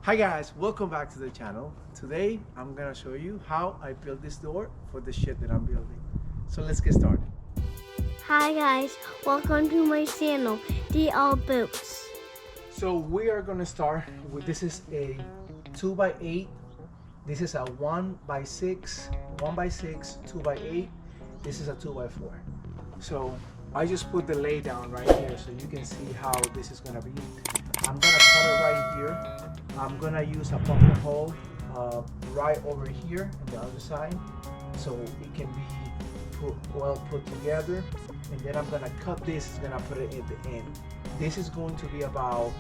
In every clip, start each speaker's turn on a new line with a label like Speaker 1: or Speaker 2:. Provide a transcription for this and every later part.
Speaker 1: Hi guys, welcome back to the channel. Today I'm gonna show you how I built this door for the shed that I'm building. So let's get started.
Speaker 2: Hi guys, welcome to my channel, DL Boots.
Speaker 1: So we are gonna start with, this is a 2x8, this is a 1x6, 1x6, 2x8, this is a 2x4. So I just put the lay down right here so you can see how this is gonna be. I'm gonna cut it right here. I'm gonna use a pocket hole right over here on the other side so it can be well put together. And then I'm gonna cut this, gonna put it at the end. This is going to be about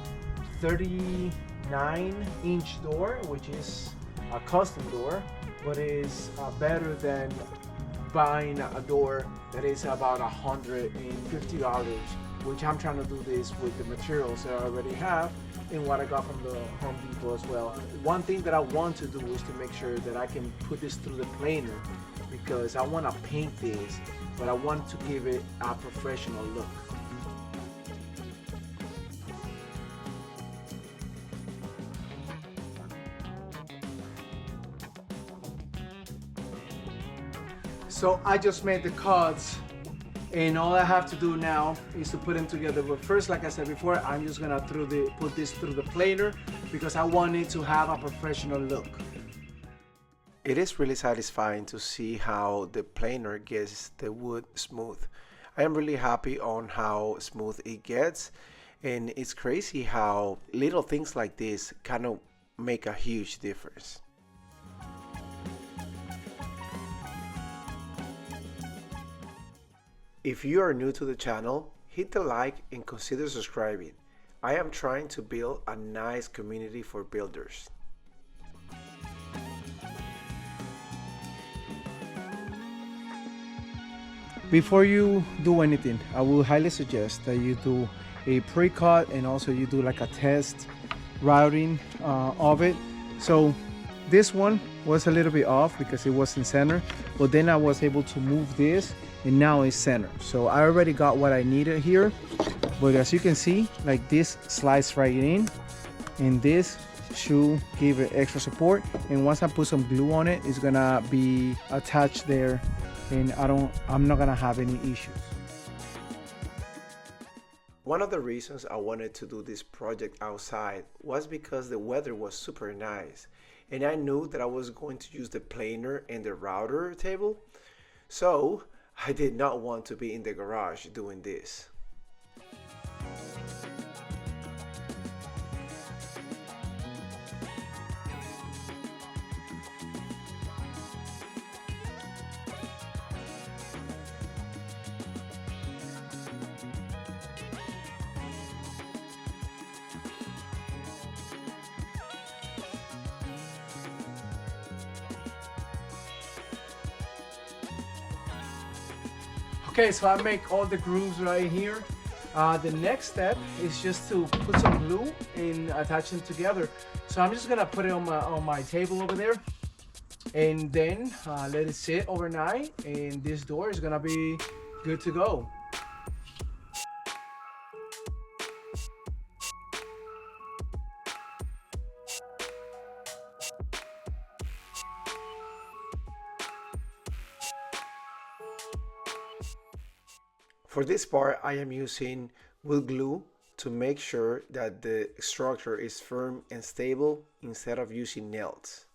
Speaker 1: 39-inch door, which is a custom door, but is better than buying a door that is about $150, which I'm trying to do this with the materials that I already have and what I got from the Home Depot as well. One thing that I want to do is to make sure that I can put this through the planer, because I want to paint this, but I want to give it a professional look. So I just made the cuts, and all I have to do now is to put them together. But first, like I said before, I'm just gonna put this through the planer because I want it to have a professional look. It is really satisfying to see how the planer gets the wood smooth. I am really happy on how smooth it gets, and it's crazy how little things like this kind of make a huge difference. If you are new to the channel, hit the like and consider subscribing. I am trying to build a nice community for builders. Before you do anything, I will highly suggest that you do a pre-cut and also you do like a test routing of it. So this one was a little bit off because it was in center, but then I was able to move this and now it's center. So I already got what I needed here, but as you can see, like this slides right in, and this should give it extra support. And once I put some glue on it, it's gonna be attached there, and I'm not gonna have any issues. One of the reasons I wanted to do this project outside was because the weather was super nice, and I knew that I was going to use the planer and the router table, so I did not want to be in the garage doing this. Okay, so I make all the grooves right here. The next step is just to put some glue and attach them together. So I'm just gonna put it on my table over there, and then let it sit overnight, and this door is gonna be good to go. For this part, I am using wood glue to make sure that the structure is firm and stable instead of using nails.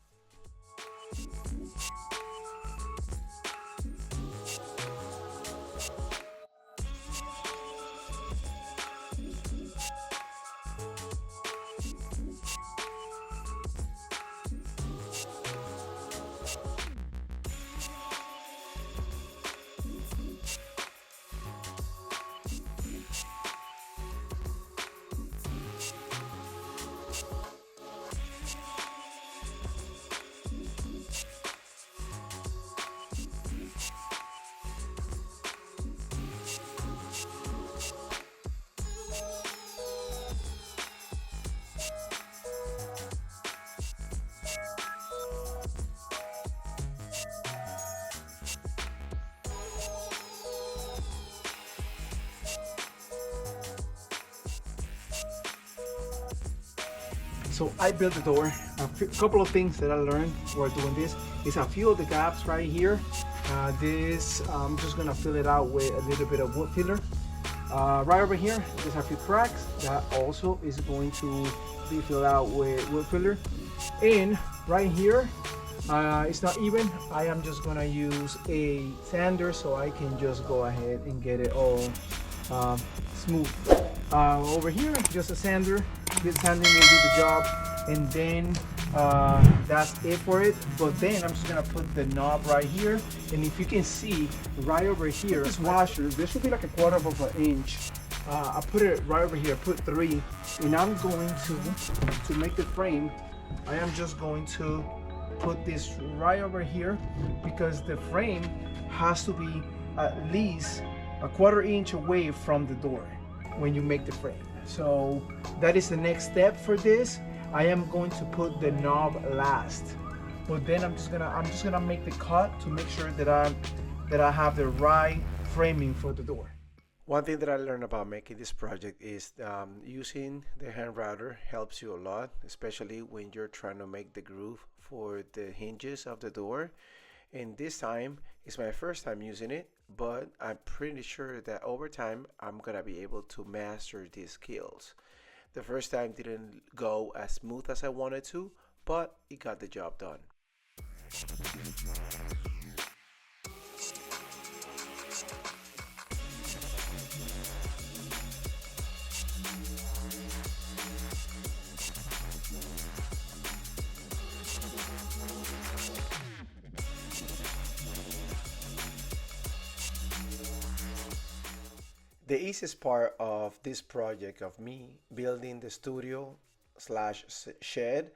Speaker 1: So I built the door. A couple of things that I learned while doing this is a few of the gaps right here. This I'm just gonna fill it out with a little bit of wood filler. Right over here, there's a few cracks that also is going to be filled out with wood filler. And right here, it's not even. I am just gonna use a sander so I can just go ahead and get it all smooth. Over here, just a sander. This sanding will do the job, and then that's it for it. But then I'm just gonna put the knob right here, and if you can see right over here, this washer, this should be like a quarter of an inch. I put it right over here, put 3, and I'm going to make the frame. I am just going to put this right over here because the frame has to be at least a quarter inch away from the door when you make the frame. So that is the next step for this. I am going to put the knob last, but then I'm just gonna make the cut to make sure that I have the right framing for the door. One thing that I learned about making this project is using the hand router helps you a lot, especially when you're trying to make the groove for the hinges of the door. And this time it's my first time using it, but I'm pretty sure that over time I'm gonna be able to master these skills. The first time didn't go as smooth as I wanted to, but it got the job done. The easiest part of this project of me building the studio slash shed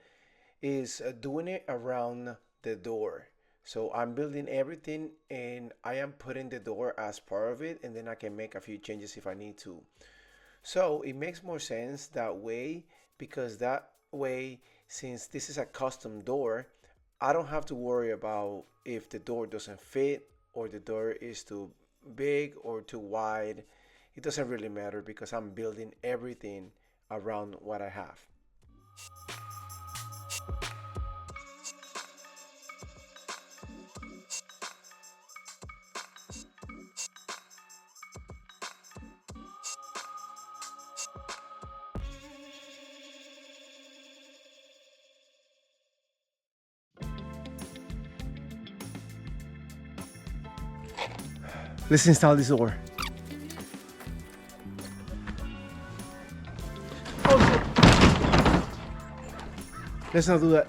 Speaker 1: is doing it around the door. So I'm building everything and I am putting the door as part of it, and then I can make a few changes if I need to. So it makes more sense that way, because that way, since this is a custom door, I don't have to worry about if the door doesn't fit or the door is too big or too wide. It doesn't really matter because I'm building everything around what I have. Let's install this door. Let's not do that.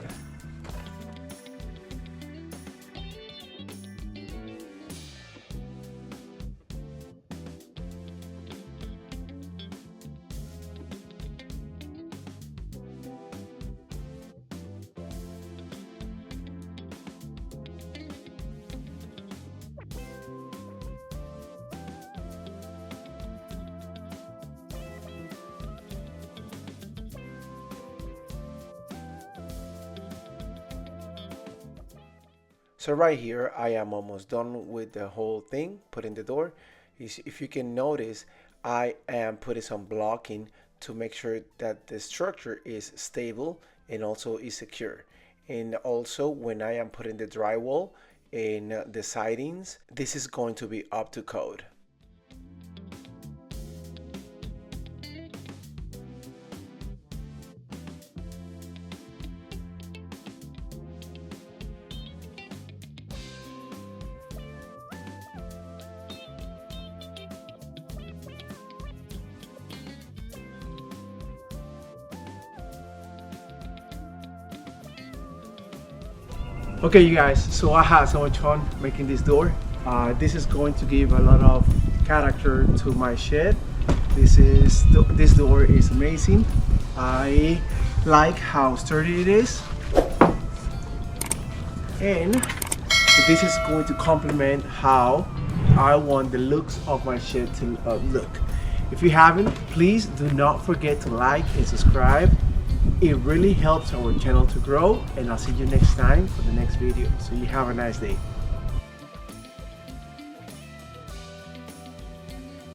Speaker 1: So right here, I am almost done with the whole thing, putting the door. If you can notice, I am putting some blocking to make sure that the structure is stable and also is secure. And also when I am putting the drywall and the sidings, this is going to be up to code. Okay, you guys, so I had so much fun making this door. This is going to give a lot of character to my shed. This door is amazing. I like how sturdy it is, and this is going to complement how I want the looks of my shed to look. If you haven't, please do not forget to like and subscribe. It really helps our channel to grow, and I'll see you next time for the next video. So you have a nice day.